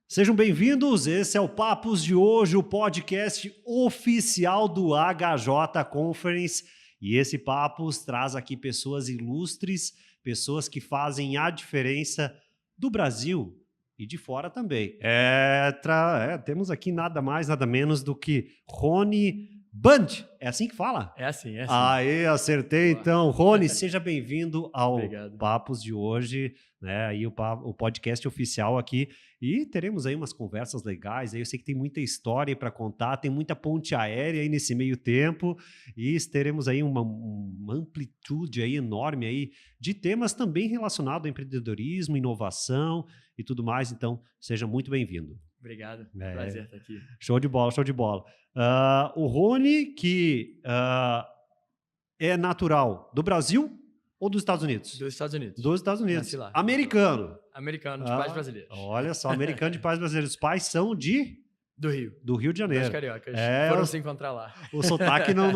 Sejam bem-vindos, esse é o Papos de hoje, o podcast oficial do HJ Conference. E esse Papos traz aqui pessoas ilustres, pessoas que fazem a diferença do Brasil e de fora também. Temos aqui nada mais, nada menos do que Rony Band. É assim que fala? É assim. Aê, acertei. Boa. Então. Rony, seja bem-vindo ao Obrigado. Papos de hoje, né? Aí o podcast oficial aqui. E teremos aí umas conversas legais. Aí eu sei que tem muita história para contar, tem muita ponte aérea aí nesse meio tempo. E teremos aí uma amplitude aí enorme aí de temas também relacionados ao empreendedorismo, inovação e tudo mais. Então, seja muito bem-vindo. Obrigado. Prazer estar aqui. Show de bola, show de bola. O Rony, que é natural do Brasil ou dos Estados Unidos? Dos Estados Unidos. Dos Estados Unidos. Nasci lá. Americano. Americano, de pais brasileiros. Olha só, americano de pais brasileiros. Os pais são do Rio. Do Rio de Janeiro. Das cariocas. Foram se encontrar lá. O sotaque não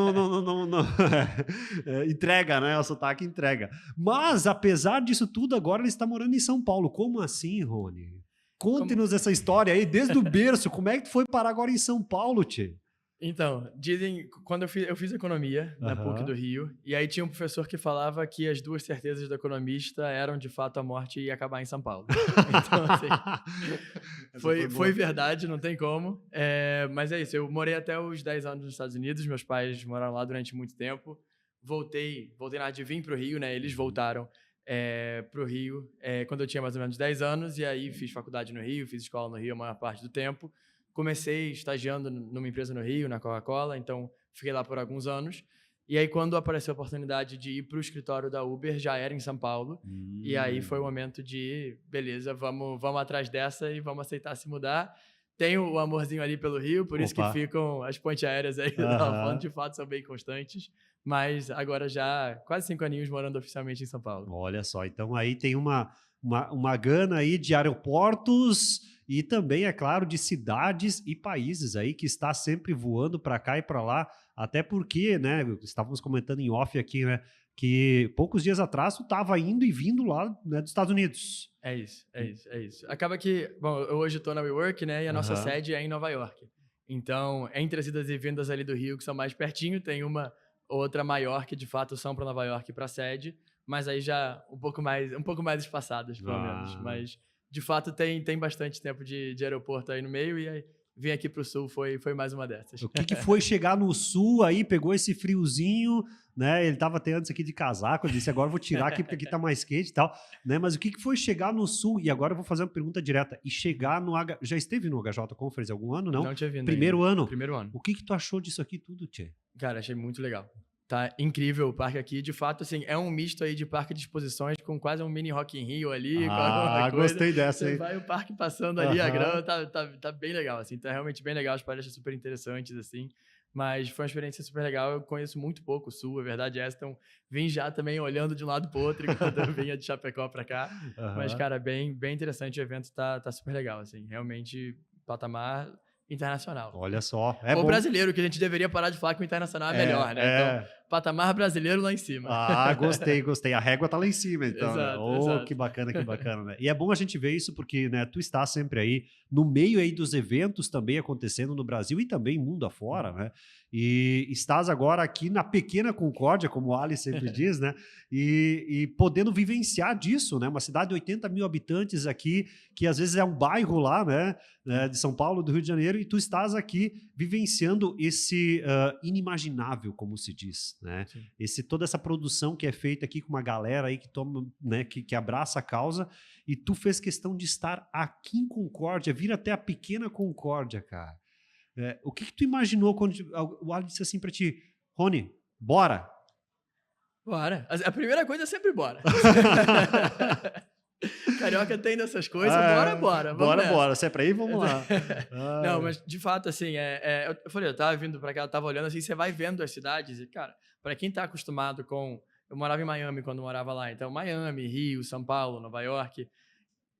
entrega, né? O sotaque entrega. Mas, apesar disso tudo, agora ele está morando em São Paulo. Como assim, Rony? Conte-nos essa história aí, desde o berço. Como é que tu foi parar agora em São Paulo, tchê? Então, dizem, quando eu fiz economia na PUC do Rio, e aí tinha um professor que falava que as duas certezas do economista eram, de fato, a morte e acabar em São Paulo. Então, assim, foi verdade, não tem como. Mas é isso, eu morei até os 10 anos nos Estados Unidos, meus pais moraram lá durante muito tempo. Voltei na hora de vir para o Rio, né? Eles voltaram para o Rio quando eu tinha mais ou menos 10 anos, e aí fiz faculdade no Rio, fiz escola no Rio a maior parte do tempo. Comecei estagiando numa empresa no Rio, na Coca-Cola, então fiquei lá por alguns anos. E aí, quando apareceu a oportunidade de ir para o escritório da Uber, já era em São Paulo. E aí foi o momento de, beleza, vamos atrás dessa e vamos aceitar se mudar. Tenho o amorzinho ali pelo Rio, por isso que ficam as pontes aéreas aí, de fato, são bem constantes. Mas agora já quase 5 aninhos morando oficialmente em São Paulo. Olha só, então aí tem uma gana aí de aeroportos e também, é claro, de cidades e países aí que está sempre voando para cá e para lá, até porque, né, estávamos comentando em off aqui, né, que poucos dias atrás tu estava indo e vindo lá, né, dos Estados Unidos. É isso. Acaba que, bom, eu hoje estou na WeWork, né, e a nossa sede é em Nova York. Então, entre as idas e vindas ali do Rio, que são mais pertinho, tem uma outra maior que de fato são para Nova York e para a sede, mas aí já um pouco mais espaçadas, pelo menos. Mas de fato tem bastante tempo de aeroporto aí no meio, e aí vir aqui para o sul foi mais uma dessas. O que foi chegar no sul aí, pegou esse friozinho, né? Ele estava até antes aqui de casaco, ele disse, agora eu vou tirar aqui porque aqui tá mais quente e tal, né? Mas o que foi chegar no sul? E agora eu vou fazer uma pergunta direta. E chegar no já esteve no HJ Conference algum ano, não? Não tinha vindo Primeiro ainda. ano? Primeiro ano. O que tu achou disso aqui tudo, Tchê? Cara, achei muito legal. Tá incrível o parque aqui. De fato, assim, é um misto aí de parque de exposições com quase um mini Rock in Rio ali. Gostei dessa, hein? Você vai o parque passando ali, a grama tá bem legal, assim. Tá realmente bem legal, as palestras super interessantes, assim. Mas foi uma experiência super legal. Eu conheço muito pouco o Sul, a verdade é essa. Então, vim já também olhando de um lado pro outro enquanto eu vinha de Chapecó pra cá. Mas, cara, bem interessante. O evento tá super legal, assim. Realmente, patamar internacional. Olha só. Ou brasileiro, que a gente deveria parar de falar que o internacional é melhor, né? Então, patamar brasileiro lá em cima. Gostei. A régua tá lá em cima, então. Exato. Que bacana, né? E é bom a gente ver isso porque, né, tu está sempre aí no meio aí dos eventos também acontecendo no Brasil e também mundo afora, né? E estás agora aqui na pequena Concórdia, como o Ali sempre diz, né? E podendo vivenciar disso, né? Uma cidade de 80 mil habitantes aqui, que às vezes é um bairro lá, né? De São Paulo, do Rio de Janeiro, e tu estás aqui vivenciando esse inimaginável, como se diz, né? Toda essa produção que é feita aqui com uma galera aí que toma, né? Que abraça a causa, e tu fez questão de estar aqui em Concórdia, vir até a pequena Concórdia, cara. O que tu imaginou quando o Ali disse assim pra ti, Rony, bora? Bora. A primeira coisa é sempre bora. Carioca tem dessas coisas, bora. Bora. Se é pra ir, vamos lá. Não, mas de fato, assim, eu falei, eu tava vindo pra cá, eu tava olhando assim, você vai vendo as cidades e, cara, pra quem tá acostumado com... Eu morava em Miami quando morava lá, então Miami, Rio, São Paulo, Nova York,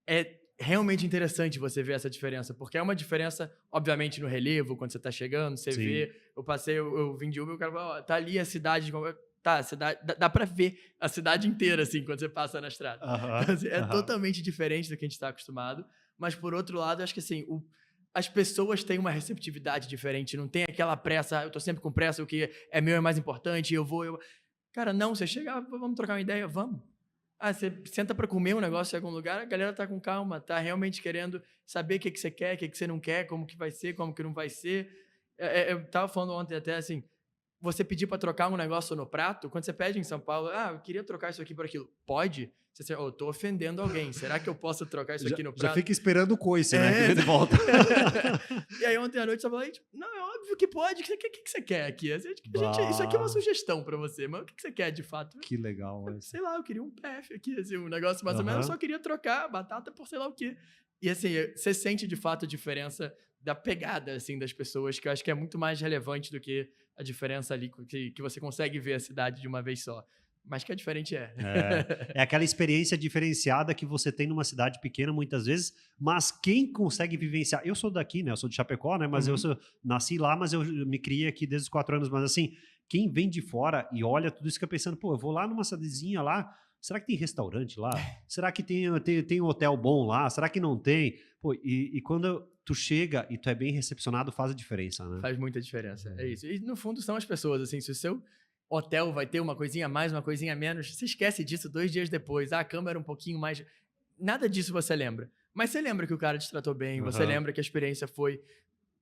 é realmente interessante você ver essa diferença, porque é uma diferença, obviamente, no relevo, quando você tá chegando, você vê, eu vim de Uber, o cara falou, tá ali a cidade, tá, a cidade, dá pra ver a cidade inteira, assim, quando você passa na estrada. Então, assim, é totalmente diferente do que a gente tá acostumado. Mas, por outro lado, acho que, assim, as pessoas têm uma receptividade diferente. Não tem aquela pressa, eu tô sempre com pressa, o que é meu é mais importante, Cara, não, você chega, vamos trocar uma ideia, vamos. Você senta pra comer um negócio em algum lugar, a galera tá com calma, tá realmente querendo saber o que você quer, o que você não quer, como que vai ser, como que não vai ser. Eu tava falando ontem até, assim, você pedir para trocar um negócio no prato, quando você pede em São Paulo, eu queria trocar isso aqui por aquilo. Pode? Você eu tô ofendendo alguém. Será que eu posso trocar isso aqui no prato? Já fica esperando o coice, né? Que vem de volta. E aí ontem à noite eu falei, não, é óbvio que pode. O que você quer aqui? Isso aqui é uma sugestão para você, mas o que você quer de fato? Que legal. Sei lá, eu queria um PF aqui, assim, um negócio mais ou menos, eu só queria trocar batata por sei lá o quê. E assim, você sente de fato a diferença da pegada, assim, das pessoas, que eu acho que é muito mais relevante do que a diferença ali, que você consegue ver a cidade de uma vez só. Mas que é diferente É aquela experiência diferenciada que você tem numa cidade pequena, muitas vezes, mas quem consegue vivenciar... Eu sou daqui, né? Eu sou de Chapecó, né? Mas eu nasci lá, mas eu me criei aqui desde os 4 anos. Mas assim, quem vem de fora e olha tudo isso, fica pensando, pô, eu vou lá numa cidadezinha lá, será que tem restaurante lá? Será que tem um hotel bom lá? Será que não tem? Pô, e quando tu chega e tu é bem recepcionado, faz a diferença, né? Faz muita diferença, é isso. E no fundo são as pessoas, assim, se o seu hotel vai ter uma coisinha a mais, uma coisinha a menos, você esquece disso 2 dias depois. A cama era um pouquinho mais... Nada disso você lembra. Mas você lembra que o cara te tratou bem, você lembra que a experiência foi,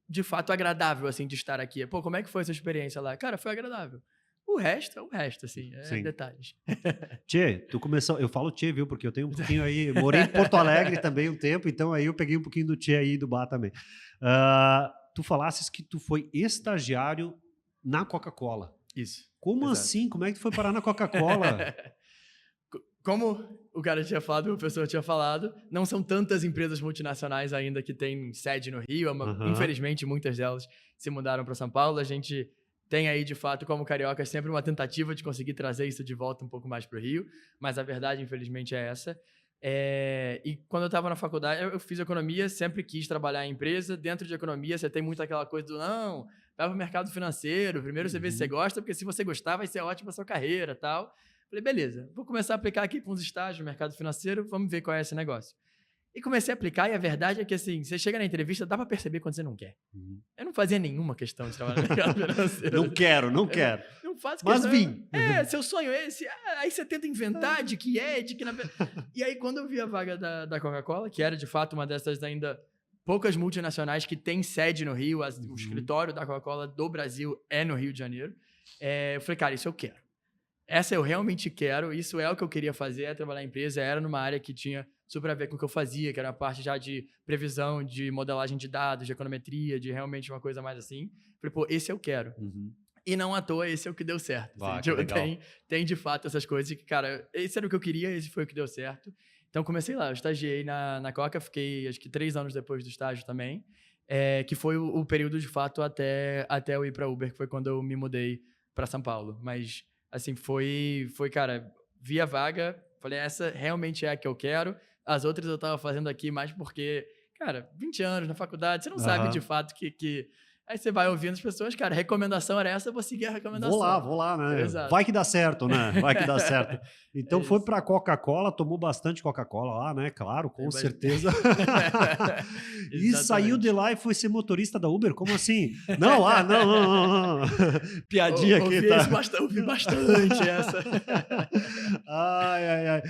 de fato, agradável, assim, de estar aqui. Pô, como é que foi essa experiência lá? Cara, foi agradável. O resto é o resto, assim, detalhes. Tchê, tu começou... Eu falo tchê, viu? Porque eu tenho um pouquinho aí... Morei em Porto Alegre também um tempo, então aí eu peguei um pouquinho do tchê aí do bar também. Tu falasses que tu foi estagiário na Coca-Cola. Isso. Como exato. assim? Como é que tu foi parar na Coca-Cola? Como o cara tinha falado, o professor tinha falado, não são tantas empresas multinacionais ainda que têm sede no Rio. Infelizmente, muitas delas se mudaram para São Paulo. A gente tem aí, de fato, como carioca, sempre uma tentativa de conseguir trazer isso de volta um pouco mais para o Rio. Mas a verdade, infelizmente, é essa. E quando eu estava na faculdade, eu fiz economia, sempre quis trabalhar em empresa. Dentro de economia, você tem muito aquela coisa do não, vai para o mercado financeiro, primeiro você vê se você gosta, porque se você gostar, vai ser ótimo a sua carreira e tal. Falei, beleza, vou começar a aplicar aqui para uns estágios no mercado financeiro, vamos ver qual é esse negócio. E comecei a aplicar, e a verdade é que, assim, você chega na entrevista, dá para perceber quando você não quer. Eu não fazia nenhuma questão de trabalhar no mercado financeiro. Não quero. Não faço questão. Mas vim. Seu sonho é esse. Aí você tenta inventar de que E aí, quando eu vi a vaga da Coca-Cola, que era, de fato, uma dessas ainda poucas multinacionais que tem sede no Rio, o escritório da Coca-Cola do Brasil é no Rio de Janeiro, eu falei, cara, isso eu quero. Essa eu realmente quero, isso é o que eu queria fazer, trabalhar em empresa, era numa área que tinha super a ver com o que eu fazia, que era a parte já de previsão, de modelagem de dados, de econometria, de realmente uma coisa mais assim. Falei, pô, esse eu quero. E não à toa, esse é o que deu certo. Tem de fato essas coisas que, cara, esse era o que eu queria, esse foi o que deu certo. Então comecei lá, eu estagiei na Coca, fiquei acho que 3 anos depois do estágio também, que foi o período de fato até eu ir para Uber, que foi quando eu me mudei para São Paulo. Mas assim, foi, cara, vi a vaga, falei, essa realmente é a que eu quero. As outras eu tava fazendo aqui mais porque, cara, 20 anos na faculdade, você não sabe de fato que... Aí você vai ouvindo as pessoas, cara, a recomendação era essa, eu vou seguir a recomendação. Vou lá, né? Exato. Vai que dá certo, né? Vai que dá certo. Então foi pra Coca-Cola, tomou bastante Coca-Cola lá, né? Claro, com certeza. E saiu de lá e foi ser motorista da Uber? Como assim? Não. Piadinha aqui, tá? Ouvi bastante essa. Ai.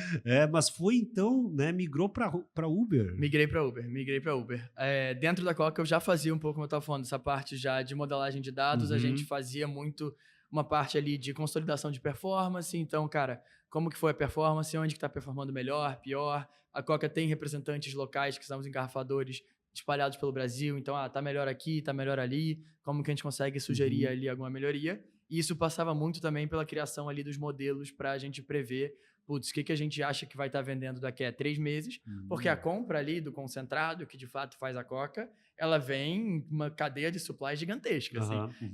Mas foi então, né? Migrou pra Uber. Migrei pra Uber. Dentro da Coca eu já fazia um pouco, como eu tava falando, essa parte já de modelagem de dados, a gente fazia muito uma parte ali de consolidação de performance. Então, cara, como que foi a performance, onde que está performando melhor, pior. A Coca tem representantes locais, que são os engarrafadores espalhados pelo Brasil. Então, tá melhor aqui, tá melhor ali. Como que a gente consegue sugerir ali alguma melhoria? E isso passava muito também pela criação ali dos modelos para a gente prever, putz, o que a gente acha que vai estar vendendo daqui a 3 meses. Porque a compra ali do concentrado, que de fato faz a Coca, ela vem uma cadeia de supply gigantesca.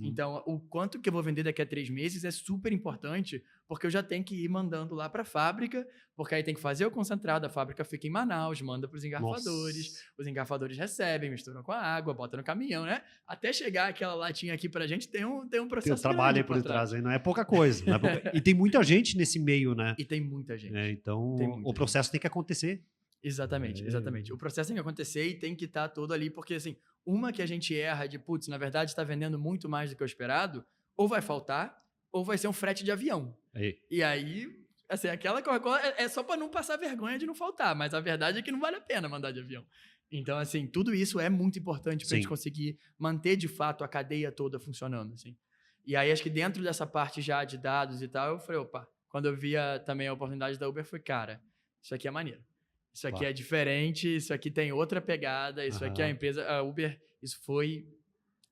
Então, o quanto que eu vou vender daqui a 3 meses é super importante, porque eu já tenho que ir mandando lá para a fábrica Porque aí tem que fazer o concentrado, a fábrica fica em Manaus, manda para os engarrafadores, os engarrafadores recebem, misturam com a água, botam no caminhão, né? Até chegar aquela latinha aqui pra gente, tem um Tem um processo trabalho grande aí por trás, aí não é pouca coisa. Não é pouca... E tem muita gente nesse meio, né? E tem muita gente. Então, Tem muita o processo tem que acontecer. Exatamente, exatamente. O processo tem que acontecer e tem que estar todo ali, porque assim, uma que a gente erra de, putz, na verdade está vendendo muito mais do que o esperado, ou vai faltar, ou vai ser um frete de avião. Aí. E aí, assim, aquela Coca-Cola é só para não passar vergonha de não faltar, mas a verdade é que não vale a pena mandar de avião. Então, assim, tudo isso é muito importante para a gente conseguir manter, de fato, a cadeia toda funcionando, assim. E aí, acho que dentro dessa parte já de dados e tal, eu falei, opa, quando eu via também a oportunidade da Uber, eu falei, cara, isso aqui é maneiro. Isso aqui é diferente, isso aqui tem outra pegada, isso aqui é a empresa... A Uber, isso foi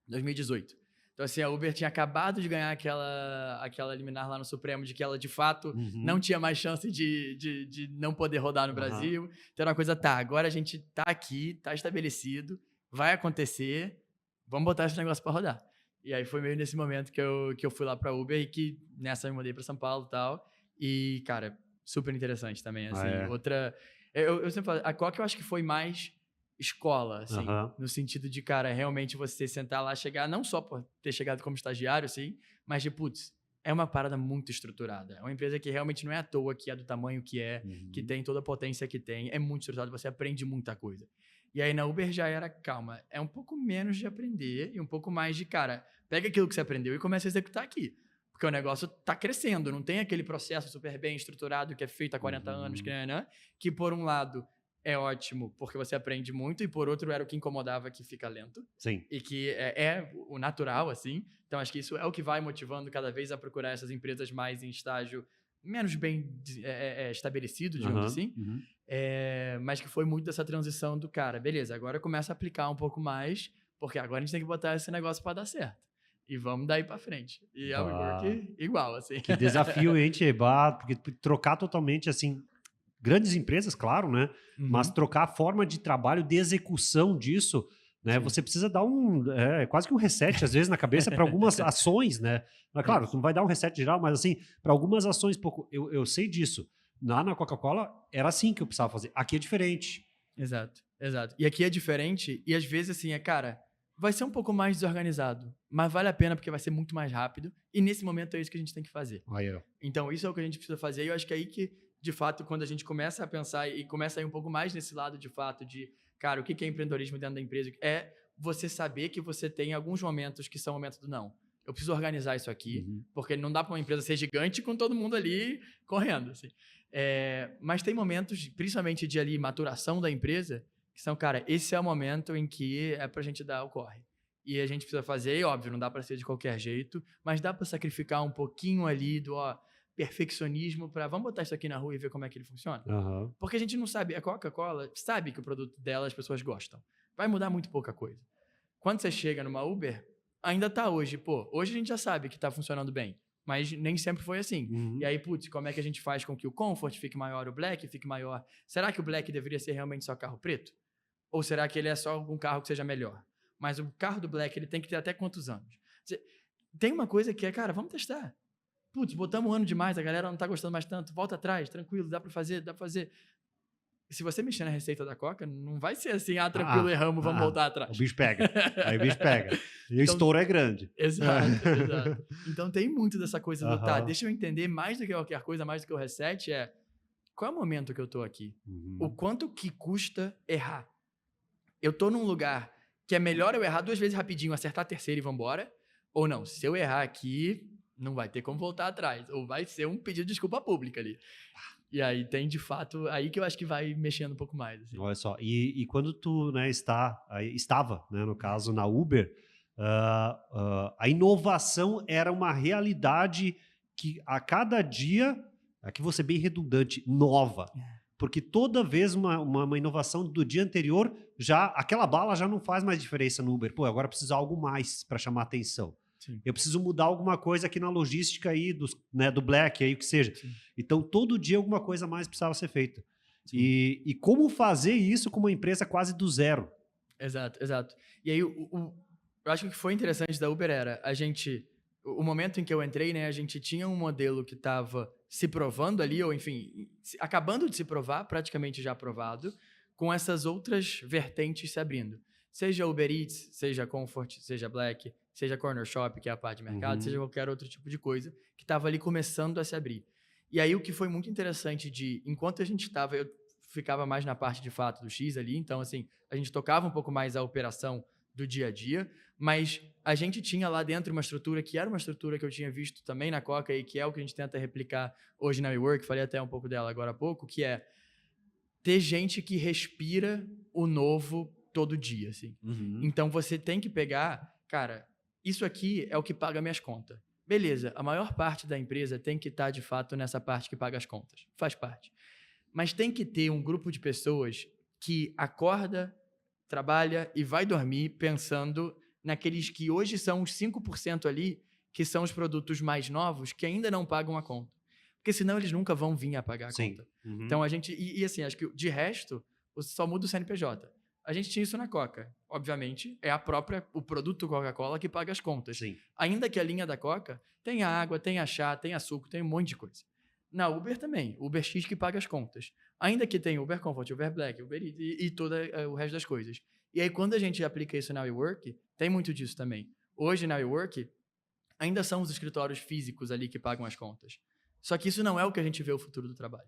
2018. Então, assim, a Uber tinha acabado de ganhar aquela liminar lá no Supremo de que ela, de fato, não tinha mais chance de não poder rodar no Brasil. Então, era uma coisa, agora a gente tá aqui, tá estabelecido, vai acontecer, vamos botar esse negócio para rodar. E aí foi meio nesse momento que eu fui lá pra Uber e que nessa eu me mudei para São Paulo e tal. E, cara, super interessante também, assim. Outra... Eu sempre falo, a Coca eu acho que foi mais escola, assim, no sentido de, cara, realmente você sentar lá, chegar, não só por ter chegado como estagiário, assim, mas de, putz, é uma parada muito estruturada. É uma empresa que realmente não é à toa que é do tamanho que é, que tem toda a potência que tem, é muito estruturada, você aprende muita coisa. E aí na Uber já era, calma, é um pouco menos de aprender e um pouco mais de, cara, pega aquilo que você aprendeu e começa a executar aqui. Porque o negócio tá crescendo, não tem aquele processo super bem estruturado que é feito há 40 anos, que por um lado é ótimo porque você aprende muito e por outro era o que incomodava que fica lento. Sim. E que é o natural, assim. Então acho que isso é o que vai motivando cada vez a procurar essas empresas mais em estágio menos bem estabelecido, digamos assim. Mas que foi muito dessa transição do cara, beleza, agora começa a aplicar um pouco mais, porque agora a gente tem que botar esse negócio para dar certo. E vamos daí pra frente. E a WeWork igual, assim. Que desafio, hein, Tchê? Porque trocar totalmente, assim, grandes empresas, claro, né? Mas trocar a forma de trabalho, de execução disso, né? Sim. Você precisa dar quase que um reset, às vezes, na cabeça para algumas ações, né? Mas, claro, tu não vai dar um reset geral, mas, assim, para algumas ações, eu sei disso. Lá na Coca-Cola, era assim que eu precisava fazer. Aqui é diferente. Exato, exato. E aqui é diferente, e às vezes, assim, cara... vai ser um pouco mais desorganizado, mas vale a pena porque vai ser muito mais rápido. E nesse momento é isso que a gente tem que fazer. Então, isso é o que a gente precisa fazer. E eu acho que é aí que, de fato, quando a gente começa a pensar e começa a ir um pouco mais nesse lado, de fato, de, cara, o que é empreendedorismo dentro da empresa? É você saber que você tem alguns momentos que são momentos do não. Eu preciso organizar isso aqui, porque não dá para uma empresa ser gigante com todo mundo ali correndo. Assim. Mas tem momentos, principalmente de ali maturação da empresa, que são, cara, esse é o momento em que é pra gente dar o corre. E a gente precisa fazer, e óbvio, não dá pra ser de qualquer jeito, mas dá pra sacrificar um pouquinho ali do perfeccionismo pra vamos botar isso aqui na rua e ver como é que ele funciona. Porque a gente não sabe, a Coca-Cola sabe que o produto dela as pessoas gostam. Vai mudar muito pouca coisa. Quando você chega numa Uber, ainda tá hoje, hoje a gente já sabe que tá funcionando bem. Mas nem sempre foi assim. E aí, putz, como é que a gente faz com que o Comfort fique maior, o Black fique maior? Será que o Black deveria ser realmente só carro preto? Ou será que ele é só um carro que seja melhor? Mas o carro do Black, ele tem que ter até quantos anos? Tem uma coisa que é, cara, vamos testar. Putz, botamos um ano demais, a galera não tá gostando mais tanto. Volta atrás, tranquilo, dá pra fazer. Se você mexer na receita da Coca, não vai ser assim, tranquilo, erramos, vamos voltar atrás. O bicho pega. Aí o bicho pega. E o estouro é grande. Exato. Então tem muito dessa coisa do, deixa eu entender mais do que qualquer coisa, mais do que o reset, qual é o momento que eu tô aqui? O quanto que custa errar? Eu tô num lugar que é melhor eu errar 2 vezes rapidinho, acertar a terceira e vambora, ou não, se eu errar aqui, não vai ter como voltar atrás, ou vai ser um pedido de desculpa pública ali. E aí tem, de fato, aí que eu acho que vai mexendo um pouco mais. Assim. Olha só, e quando tu estava, né, no caso, na Uber, a inovação era uma realidade que a cada dia, aqui vou ser bem redundante, nova. Porque toda vez uma inovação do dia anterior, aquela bala já não faz mais diferença no Uber. Agora eu preciso de algo mais para chamar atenção. Sim. Eu preciso mudar alguma coisa aqui na logística aí do Black, aí o que seja. Sim. Então, todo dia alguma coisa mais precisava ser feita. E como fazer isso com uma empresa quase do zero? Exato. E aí, eu acho que o que foi interessante da Uber era, o momento em que eu entrei, né, a gente tinha um modelo que estava se provando ali, ou enfim, acabando de se provar, praticamente já aprovado, com essas outras vertentes se abrindo. Seja Uber Eats, seja Comfort, seja Black, seja Corner Shop, que é a parte de mercado, seja qualquer outro tipo de coisa que estava ali começando a se abrir. E aí o que foi muito interessante enquanto a gente estava, eu ficava mais na parte de fato do X ali, então assim, a gente tocava um pouco mais a operação do dia a dia, mas a gente tinha lá dentro uma estrutura que era uma estrutura que eu tinha visto também na Coca e que é o que a gente tenta replicar hoje na WeWork, falei até um pouco dela agora há pouco, que é ter gente que respira o novo todo dia, assim. Então você tem que pegar, cara, isso aqui é o que paga minhas contas. Beleza, a maior parte da empresa tem que estar, de fato, nessa parte que paga as contas. Faz parte. Mas tem que ter um grupo de pessoas que acorda, trabalha e vai dormir pensando naqueles que hoje são os 5% ali, que são os produtos mais novos, que ainda não pagam a conta. Porque senão eles nunca vão vir a pagar a conta. Então a gente... E assim, acho que de resto, só muda o CNPJ. A gente tinha isso na Coca. Obviamente, é o produto Coca-Cola que paga as contas. Sim. Ainda que a linha da Coca tenha água, tenha chá, tenha suco, tem um monte de coisa. Na Uber também. Uber X que paga as contas. Ainda que tenha Uber Comfort, Uber Black, Uber Eats e todo o resto das coisas. E aí, quando a gente aplica isso na WeWork, tem muito disso também. Hoje, na WeWork, ainda são os escritórios físicos ali que pagam as contas. Só que isso não é o que a gente vê o futuro do trabalho.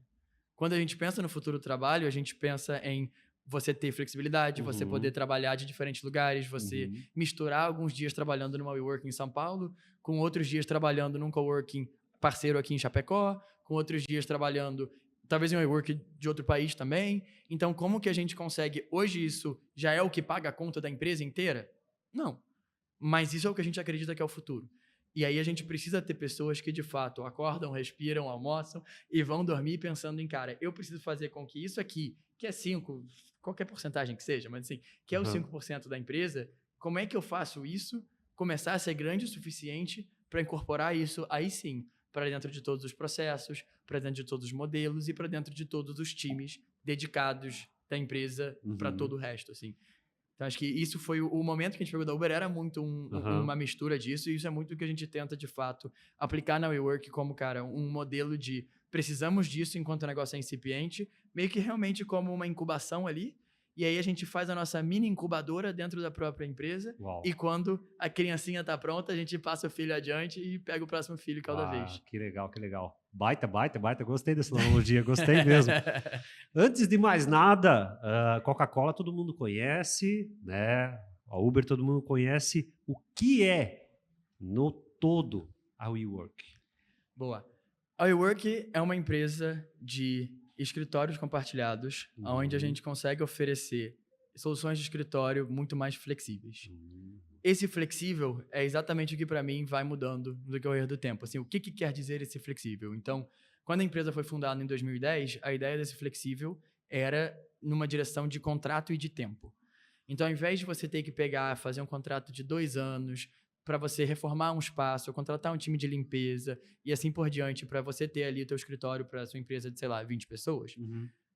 Quando a gente pensa no futuro do trabalho, a gente pensa em você ter flexibilidade, você poder trabalhar de diferentes lugares, você misturar alguns dias trabalhando numa WeWork em São Paulo, com outros dias trabalhando num coworking parceiro aqui em Chapecó, com outros dias trabalhando talvez em um WeWork de outro país também. Então, como que a gente consegue... Hoje isso já é o que paga a conta da empresa inteira? Não. Mas isso é o que a gente acredita que é o futuro. E aí a gente precisa ter pessoas que, de fato, acordam, respiram, almoçam e vão dormir pensando em, cara, eu preciso fazer com que isso aqui, que é 5%, qualquer porcentagem que seja, mas assim, que é o 5% da empresa, como é que eu faço isso começar a ser grande o suficiente para incorporar isso, aí sim, para dentro de todos os processos, para dentro de todos os modelos e para dentro de todos os times dedicados da empresa para todo o resto, assim. Então, acho que isso foi o momento que a gente pegou da Uber, era muito uma mistura disso, e isso é muito o que a gente tenta, de fato, aplicar na WeWork como, cara, um modelo de precisamos disso enquanto o negócio é incipiente, meio que realmente como uma incubação ali, e aí a gente faz a nossa mini incubadora dentro da própria empresa. Uau. E quando a criancinha está pronta, a gente passa o filho adiante e pega o próximo filho cada vez. Que legal, que legal. Baita. Gostei dessa analogia, gostei mesmo. Antes de mais nada, Coca-Cola todo mundo conhece, né? A Uber todo mundo conhece. O que é, no todo, a WeWork? Boa. A WeWork é uma empresa de escritórios compartilhados, onde a gente consegue oferecer soluções de escritório muito mais flexíveis. Esse flexível é exatamente o que, para mim, vai mudando no decorrer do tempo. Assim, o que quer dizer esse flexível? Então, quando a empresa foi fundada em 2010, a ideia desse flexível era numa direção de contrato e de tempo. Então, ao invés de você ter que fazer um contrato de 2 anos para você reformar um espaço, ou contratar um time de limpeza e assim por diante, para você ter ali o teu escritório para a sua empresa de, sei lá, 20 pessoas,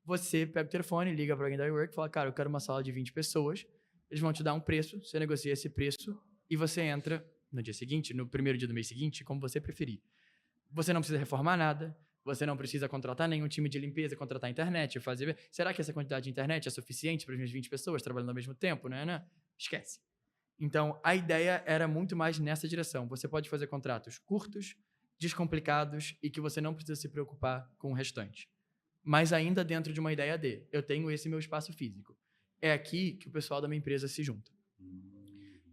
você pega o telefone, liga para alguém da WeWork e fala, cara, eu quero uma sala de 20 pessoas, eles vão te dar um preço, você negocia esse preço e você entra no dia seguinte, no primeiro dia do mês seguinte, como você preferir. Você não precisa reformar nada, você não precisa contratar nenhum time de limpeza, contratar internet, fazer... Será que essa quantidade de internet é suficiente para as minhas 20 pessoas trabalhando ao mesmo tempo? Não? Esquece. Então, a ideia era muito mais nessa direção. Você pode fazer contratos curtos, descomplicados e que você não precisa se preocupar com o restante. Mas ainda dentro de uma ideia de, eu tenho esse meu espaço físico. É aqui que o pessoal da minha empresa se junta.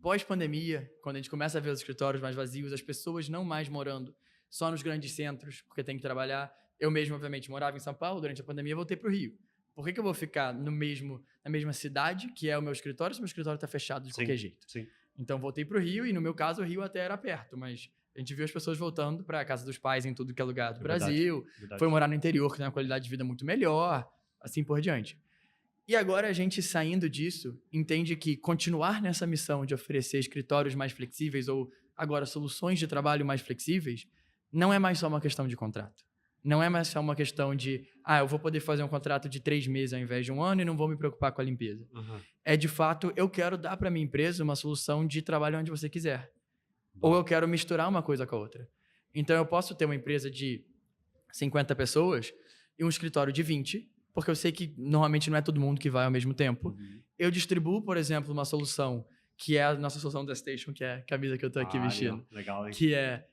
Pós-pandemia, quando a gente começa a ver os escritórios mais vazios, as pessoas não mais morando só nos grandes centros, porque tem que trabalhar. Eu mesmo, obviamente, morava em São Paulo, durante a pandemia voltei para o Rio. Por que eu vou ficar na mesma cidade, que é o meu escritório, se o meu escritório está fechado de qualquer jeito? Sim. Então, voltei para o Rio, e no meu caso, o Rio até era perto, mas a gente viu as pessoas voltando para a casa dos pais em tudo que é lugar do Brasil, foi morar no interior, que tem uma qualidade de vida muito melhor, assim por diante. E agora a gente, saindo disso, entende que continuar nessa missão de oferecer escritórios mais flexíveis, ou agora soluções de trabalho mais flexíveis, não é mais só uma questão de contrato. Não é mais só uma questão de, eu vou poder fazer um contrato de 3 meses ao invés de 1 ano e não vou me preocupar com a limpeza. É, de fato, eu quero dar para minha empresa uma solução de trabalho onde você quiser. Ou eu quero misturar uma coisa com a outra. Então, eu posso ter uma empresa de 50 pessoas e um escritório de 20, porque eu sei que normalmente não é todo mundo que vai ao mesmo tempo. Eu distribuo, por exemplo, uma solução que é a nossa solução da Station, que é a camisa que eu tô aqui vestindo. Legal, hein? Que é,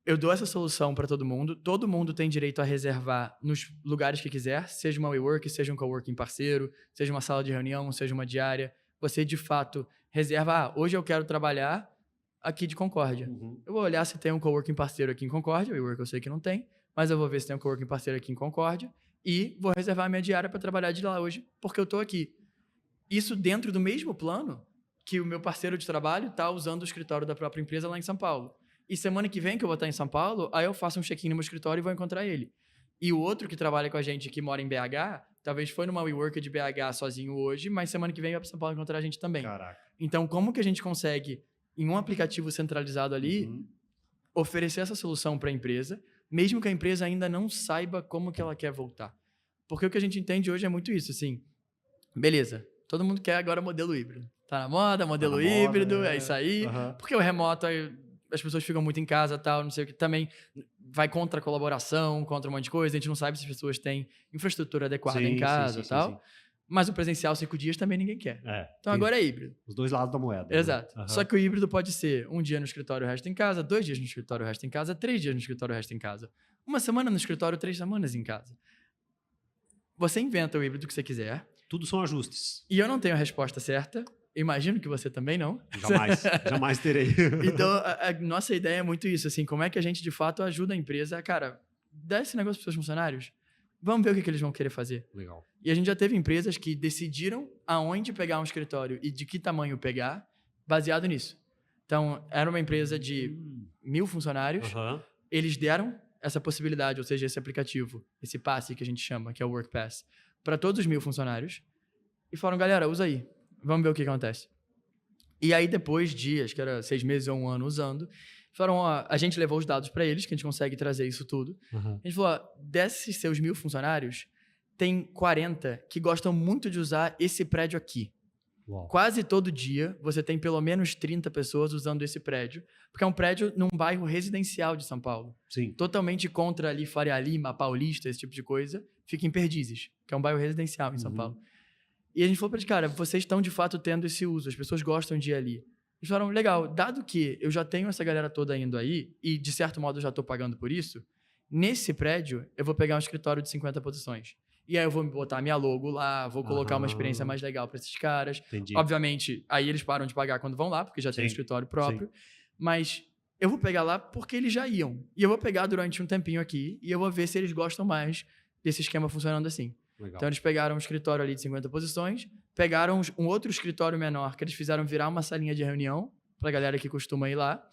eu dou essa solução para todo mundo tem direito a reservar nos lugares que quiser, seja uma WeWork, seja um coworking parceiro, seja uma sala de reunião, seja uma diária. Você, de fato, reserva, hoje eu quero trabalhar aqui de Concórdia. Eu vou olhar se tem um coworking parceiro aqui em Concórdia, WeWork eu sei que não tem, mas eu vou ver se tem um coworking parceiro aqui em Concórdia e vou reservar a minha diária para trabalhar de lá hoje, porque eu tô aqui. Isso dentro do mesmo plano que o meu parceiro de trabalho está usando o escritório da própria empresa lá em São Paulo. E semana que vem que eu vou estar em São Paulo, aí eu faço um check-in no meu escritório e vou encontrar ele. E o outro que trabalha com a gente, que mora em BH, talvez foi numa WeWork de BH sozinho hoje, mas semana que vem vai para São Paulo encontrar a gente também. Caraca. Então, como que a gente consegue, em um aplicativo centralizado ali, oferecer essa solução para a empresa, mesmo que a empresa ainda não saiba como que ela quer voltar? Porque o que a gente entende hoje é muito isso, assim, beleza, todo mundo quer agora modelo híbrido. Tá na moda, modelo híbrido, é isso aí. Porque o remoto, as pessoas ficam muito em casa, tal, não sei o que. Também vai contra a colaboração, contra um monte de coisa. A gente não sabe se as pessoas têm infraestrutura adequada em casa e tal. Sim. Mas o presencial 5 dias também ninguém quer. Então agora é híbrido. Os dois lados da moeda. Exato. Né? Só que o híbrido pode ser um dia no escritório, o resto em casa, 2 dias no escritório, o resto em casa, 3 dias no escritório, o resto em casa. Uma semana no escritório, 3 semanas em casa. Você inventa o híbrido que você quiser. Tudo são ajustes. E eu não tenho a resposta certa. Imagino que você também não. Jamais terei. Então, a nossa ideia é muito isso, assim, como é que a gente, de fato, ajuda a empresa a, cara, dar esse negócio para os seus funcionários, vamos ver o que eles vão querer fazer. Legal. E a gente já teve empresas que decidiram aonde pegar um escritório e de que tamanho pegar, baseado nisso. Então, era uma empresa de 1.000 funcionários, eles deram essa possibilidade, ou seja, esse aplicativo, esse passe que a gente chama, que é o WorkPass, para todos os 1.000 funcionários, e falaram, galera, usa aí. Vamos ver o que acontece. E aí, depois de, acho que era 6 meses ou 1 ano usando, falaram, ó, a gente levou os dados para eles, que a gente consegue trazer isso tudo. A gente falou, ó, desses seus 1.000 funcionários, tem 40 que gostam muito de usar esse prédio aqui. Uau. Quase todo dia, você tem pelo menos 30 pessoas usando esse prédio, porque é um prédio num bairro residencial de São Paulo. Sim. Totalmente contra ali Faria Lima, Paulista, esse tipo de coisa. Fica em Perdizes, que é um bairro residencial em São Paulo. E a gente falou para eles, cara, vocês estão de fato tendo esse uso, as pessoas gostam de ir ali. Eles falaram, legal, dado que eu já tenho essa galera toda indo aí, e de certo modo eu já estou pagando por isso, nesse prédio eu vou pegar um escritório de 50 posições. E aí eu vou botar minha logo lá, vou colocar uma experiência mais legal para esses caras. Entendi. Obviamente, aí eles param de pagar quando vão lá, porque já tem um escritório próprio. Sim. Mas eu vou pegar lá porque eles já iam. E eu vou pegar durante um tempinho aqui e eu vou ver se eles gostam mais desse esquema funcionando assim. Legal. Então, eles pegaram um escritório ali de 50 posições, pegaram um outro escritório menor que eles fizeram virar uma salinha de reunião pra galera que costuma ir lá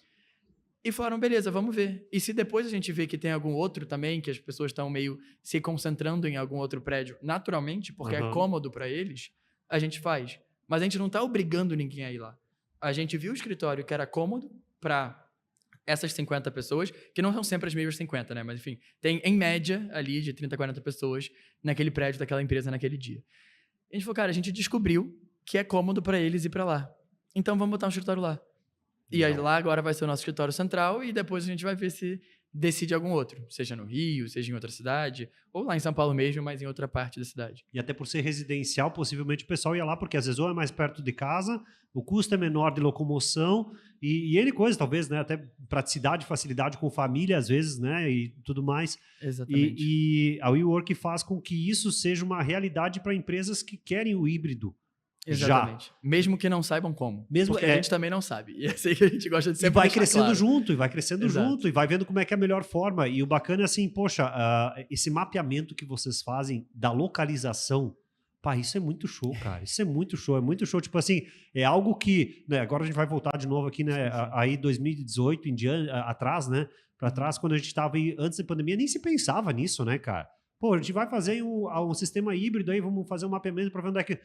e falaram, beleza, vamos ver. E se depois a gente vê que tem algum outro também, que as pessoas estão meio se concentrando em algum outro prédio naturalmente, porque é cômodo pra eles, a gente faz. Mas a gente não tá obrigando ninguém a ir lá. A gente viu o escritório que era cômodo pra essas 50 pessoas, que não são sempre as mesmas 50, né? Mas, enfim, tem, em média, ali, de 30 a 40 pessoas naquele prédio daquela empresa naquele dia. A gente falou, cara, a gente descobriu que é cômodo para eles ir para lá. Então, vamos botar um escritório lá. E aí, lá agora vai ser o nosso escritório central e depois a gente vai ver se decide algum outro. Seja no Rio, seja em outra cidade, ou lá em São Paulo mesmo, mas em outra parte da cidade. E até por ser residencial, possivelmente o pessoal ia lá, porque às vezes ou é mais perto de casa, o custo é menor de locomoção e N coisas, talvez, né? Até praticidade, facilidade com família, às vezes, né? E tudo mais. Exatamente. E a WeWork faz com que isso seja uma realidade para empresas que querem o híbrido. Exatamente. Já. Mesmo que não saibam como. Mesmo porque a gente também não sabe. E é assim que a gente gosta de sempre vai crescendo claro. Junto, e vai crescendo junto, e vai vendo como é que é a melhor forma. E o bacana é assim, poxa, esse mapeamento que vocês fazem da localização, pá, isso é muito show, cara. Isso é muito show. Tipo assim, é algo que, né, agora a gente vai voltar de novo aqui, né, aí 2018 em diante, atrás, né, pra trás, quando a gente tava aí, antes da pandemia, nem se pensava nisso, né, cara? Pô, a gente vai fazer um sistema híbrido aí, vamos fazer um mapeamento pra ver onde é que...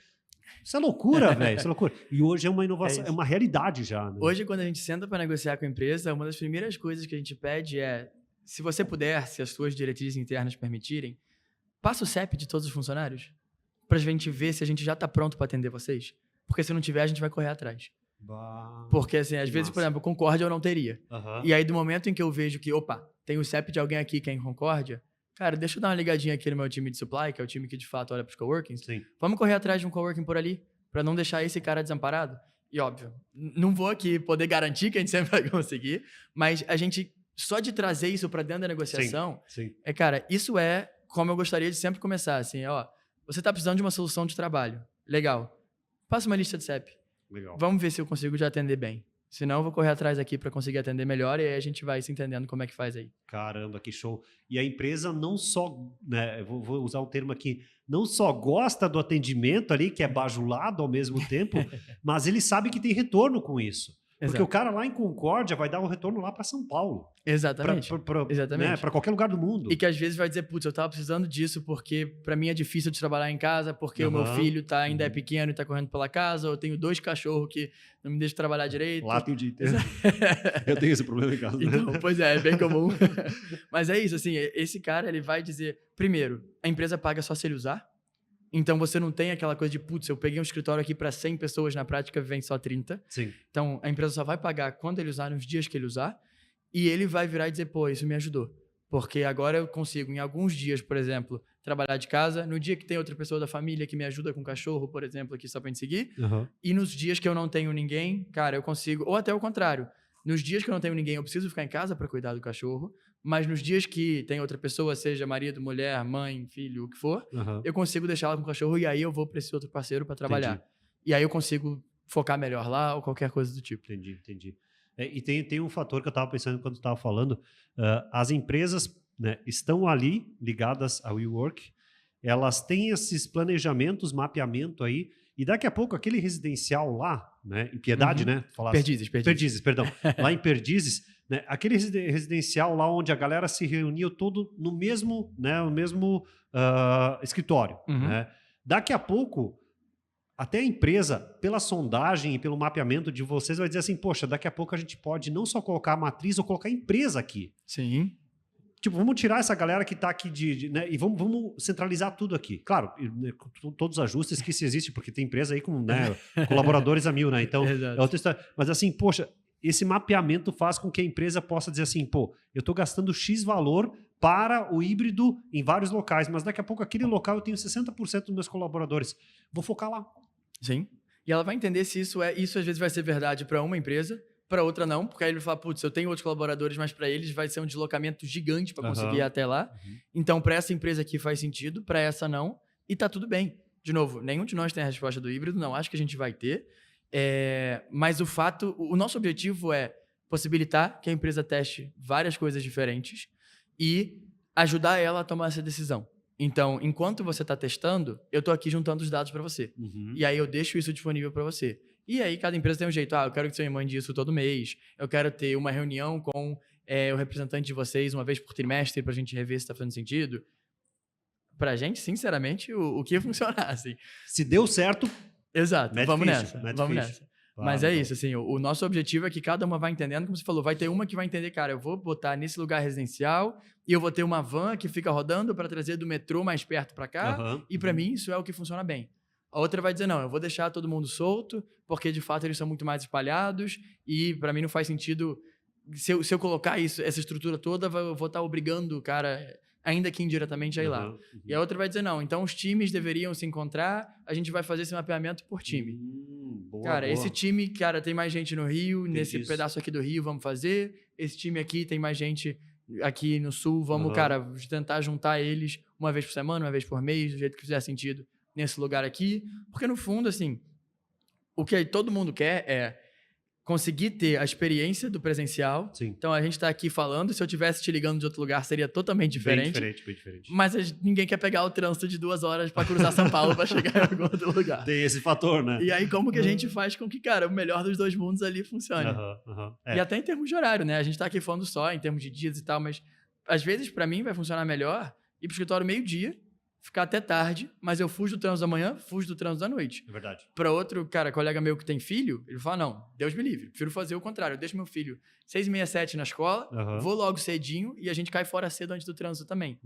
Isso é loucura, velho. Isso é loucura. E hoje é uma inovação, é uma realidade já. Né? Hoje, quando a gente senta para negociar com a empresa, uma das primeiras coisas que a gente pede é, se você puder, se as suas diretrizes internas permitirem, passa o CEP de todos os funcionários para a gente ver se a gente já está pronto para atender vocês. Porque se não tiver, a gente vai correr atrás. Porque, assim, às vezes, por exemplo, Concórdia eu não teria. E aí, do momento em que eu vejo que, opa, tem o CEP de alguém aqui que é em Concórdia, cara, deixa eu dar uma ligadinha aqui no meu time de supply, que é o time que de fato olha para os coworkings. Sim. Vamos correr atrás de um coworking por ali, para não deixar esse cara desamparado? E óbvio, não vou aqui poder garantir que a gente sempre vai conseguir, mas a gente, só de trazer isso para dentro da negociação, Sim. cara, isso é como eu gostaria de sempre começar, assim, ó, você tá precisando de uma solução de trabalho, legal, passa uma lista de CEP, Legal. vamos ver se eu consigo te atender bem. Senão eu vou correr atrás aqui para conseguir atender melhor e aí a gente vai se entendendo como é que faz aí. Caramba, que show. E a empresa não só, né, eu vou usar um termo aqui, não só gosta do atendimento ali, que é bajulado ao mesmo tempo, mas ele sabe que tem retorno com isso. Porque Exato. o cara lá em Concórdia vai dar um retorno lá para São Paulo. Exatamente. Exatamente. Né, para qualquer lugar do mundo. E que às vezes vai dizer, putz, eu tava precisando disso porque pra mim é difícil de trabalhar em casa, porque o meu filho ainda é pequeno e tá correndo pela casa, ou eu tenho 2 cachorros que não me deixam trabalhar direito. Lá tem o dia inteiro. Eu tenho esse problema em casa. Né? Então, pois é bem comum. Mas é isso, assim, esse cara, ele vai dizer, primeiro, a empresa paga só se ele usar. Então, você não tem aquela coisa de, putz, eu peguei um escritório aqui para 100 pessoas, na prática vem só 30. Sim. Então, a empresa só vai pagar quando ele usar, nos dias que ele usar, e ele vai virar e dizer, pô, isso me ajudou. Porque agora eu consigo, em alguns dias, por exemplo, trabalhar de casa, no dia que tem outra pessoa da família que me ajuda com o cachorro, por exemplo, aqui só pra gente seguir, e nos dias que eu não tenho ninguém, cara, eu consigo, ou até o contrário, nos dias que eu não tenho ninguém, eu preciso ficar em casa para cuidar do cachorro, mas nos dias que tem outra pessoa, seja marido, mulher, mãe, filho, o que for, eu consigo deixar ela com o cachorro e aí eu vou para esse outro parceiro para trabalhar. Entendi. E aí eu consigo focar melhor lá ou qualquer coisa do tipo. Entendi. E tem um fator que eu estava pensando quando estava falando, as empresas, né, estão ali ligadas ao WeWork, elas têm esses planejamentos, mapeamento aí, e daqui a pouco aquele residencial lá, né, em Piedade, né? Perdizes, perdão. Lá em Perdizes, né, aquele residencial lá onde a galera se reuniu todo no mesmo, né, escritório. Né? Daqui a pouco, até a empresa, pela sondagem e pelo mapeamento de vocês, vai dizer assim, poxa, daqui a pouco a gente pode não só colocar a matriz, ou colocar a empresa aqui. Sim. Tipo, vamos tirar essa galera que está aqui né, e vamos centralizar tudo aqui. Claro, com todos os ajustes que se existe, porque tem empresa aí com, né, colaboradores a 1000, né? Então, é outra história. Mas assim, poxa, esse mapeamento faz com que a empresa possa dizer assim, pô, eu estou gastando X valor para o híbrido em vários locais, mas daqui a pouco aquele local eu tenho 60% dos meus colaboradores. Vou focar lá. Sim. E ela vai entender se isso às vezes vai ser verdade para uma empresa, para outra não, porque aí ele vai falar, putz, eu tenho outros colaboradores, mas para eles vai ser um deslocamento gigante para conseguir ir até lá. Então, para essa empresa aqui faz sentido, para essa não, e tá tudo bem. De novo, nenhum de nós tem a resposta do híbrido, não acho que a gente vai ter, mas o nosso objetivo é possibilitar que a empresa teste várias coisas diferentes e ajudar ela a tomar essa decisão. Então, enquanto você está testando, eu estou aqui juntando os dados para você. E aí eu deixo isso disponível para você. E aí cada empresa tem um jeito. Eu quero que você me mande isso todo mês. Eu quero ter uma reunião com o representante de vocês uma vez por trimestre para a gente rever se está fazendo sentido. Para a gente, sinceramente, o que ia funcionar, assim. Se deu certo... Exato, vamos nessa. Claro, mas é isso, assim, o nosso objetivo é que cada uma vai entendendo, como você falou, vai ter uma que vai entender, cara, eu vou botar nesse lugar residencial e eu vou ter uma van que fica rodando para trazer do metrô mais perto para cá e para mim isso é o que funciona bem. A outra vai dizer, não, eu vou deixar todo mundo solto porque de fato eles são muito mais espalhados e para mim não faz sentido, se eu colocar essa estrutura toda, eu vou estar obrigando o cara, ainda que indiretamente, a ir lá. E a outra vai dizer, não, então os times deveriam se encontrar, a gente vai fazer esse mapeamento por time. Cara, esse time, cara, tem mais gente no Rio, nesse pedaço aqui do Rio, vamos fazer. Esse time aqui tem mais gente aqui no Sul, vamos, cara, tentar juntar eles uma vez por semana, uma vez por mês, do jeito que fizer sentido nesse lugar aqui. Porque, no fundo, assim, o que todo mundo quer é conseguir ter a experiência do presencial. Sim. Então, a gente está aqui falando, se eu estivesse te ligando de outro lugar, seria totalmente diferente. Bem diferente. Mas ninguém quer pegar o trânsito de 2 horas para cruzar São Paulo para chegar em algum outro lugar. Tem esse fator, né? E aí, como que a gente faz com que, cara, o melhor dos 2 mundos ali funcione? E até em termos de horário, né? A gente está aqui falando só em termos de dias e tal, mas às vezes, para mim, vai funcionar melhor ir pro escritório meio-dia, ficar até tarde, mas eu fujo do trânsito da manhã, fujo do trânsito da noite. É verdade. Para outro, cara, colega meu que tem filho, ele fala, não, Deus me livre, prefiro fazer o contrário. Eu deixo meu filho 6h30, 7 na escola, vou logo cedinho e a gente cai fora cedo antes do trânsito também.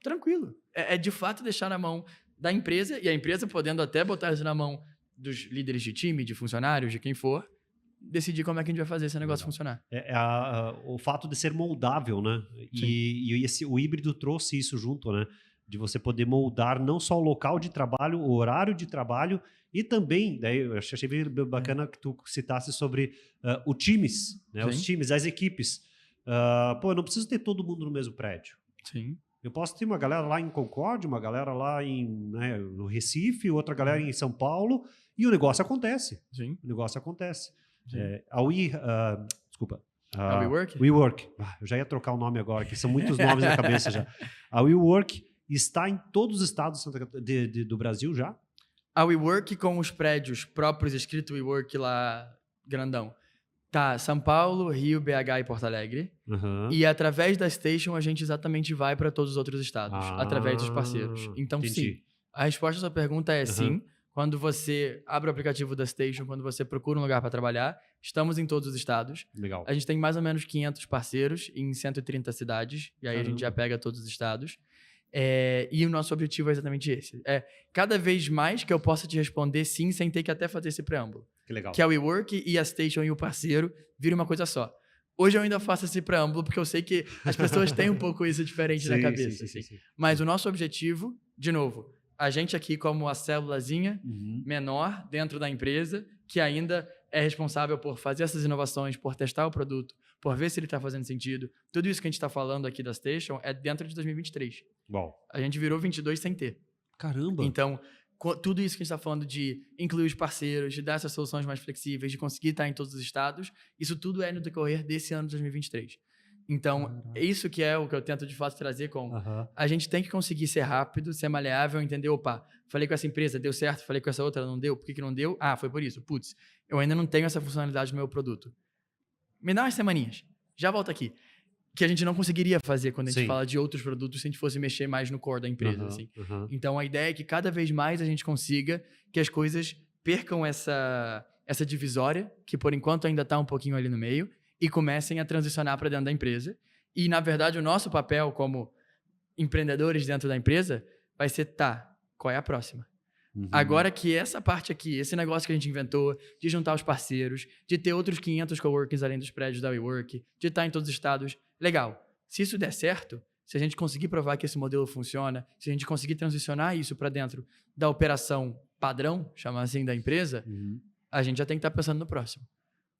Tranquilo. É de fato deixar na mão da empresa e a empresa podendo até botar isso na mão dos líderes de time, de funcionários, de quem for, decidir como é que a gente vai fazer esse negócio funcionar. O fato de ser moldável, né? E o híbrido trouxe isso junto, né? De você poder moldar não só o local de trabalho, o horário de trabalho e também, daí eu achei bem bacana que tu citasse sobre os times, né? Os times, as equipes. Eu não preciso ter todo mundo no mesmo prédio. Sim. Eu posso ter uma galera lá em Concórdia, uma galera lá no Recife, outra galera em São Paulo, e o negócio acontece. Sim. O negócio acontece. Sim. Desculpa. A WeWork? WeWork. Eu já ia trocar o nome agora, que são muitos nomes na cabeça já. A WeWork está em todos os estados do Brasil já? A WeWork com os prédios próprios, escrito WeWork lá, grandão. Tá, São Paulo, Rio, BH e Porto Alegre. Uhum. E através da Station a gente exatamente vai para todos os outros estados, através dos parceiros. Então, entendi. sim. A resposta à sua pergunta é sim. Quando você abre o aplicativo da Station, quando você procura um lugar para trabalhar, estamos em todos os estados. Legal. A gente tem mais ou menos 500 parceiros em 130 cidades. E aí a gente já pega todos os estados. E o nosso objetivo é exatamente esse. Cada vez mais que eu possa te responder sim, sem ter que até fazer esse preâmbulo. Que legal. Que a WeWork e a Station e o parceiro viram uma coisa só. Hoje eu ainda faço esse preâmbulo porque eu sei que as pessoas têm um pouco isso diferente na cabeça. Sim. Mas o nosso objetivo, de novo, a gente aqui como a célulazinha menor dentro da empresa, que ainda é responsável por fazer essas inovações, por testar o produto, por ver se ele está fazendo sentido. Tudo isso que a gente está falando aqui da Station é dentro de 2023. Bom. A gente virou 22 sem ter. Caramba! Então, tudo isso que a gente está falando de incluir os parceiros, de dar essas soluções mais flexíveis, de conseguir estar em todos os estados, isso tudo é no decorrer desse ano de 2023. Então, isso que é o que eu tento de fato trazer como a gente tem que conseguir ser rápido, ser maleável, entender, falei com essa empresa, deu certo, falei com essa outra, não deu, por que não deu? Foi por isso. Putz, eu ainda não tenho essa funcionalidade no meu produto. Me dá umas semaninhas, já volto aqui. Que a gente não conseguiria fazer quando a gente fala de outros produtos se a gente fosse mexer mais no core da empresa. Então, a ideia é que cada vez mais a gente consiga que as coisas percam essa divisória, que por enquanto ainda está um pouquinho ali no meio, e comecem a transicionar para dentro da empresa. E, na verdade, o nosso papel como empreendedores dentro da empresa vai ser, qual é a próxima? Agora que essa parte aqui, esse negócio que a gente inventou, de juntar os parceiros, de ter outros 500 coworkings além dos prédios da WeWork, de estar em todos os estados, legal. Se isso der certo, se a gente conseguir provar que esse modelo funciona, se a gente conseguir transicionar isso para dentro da operação padrão, chamar assim, da empresa, a gente já tem que estar pensando no próximo.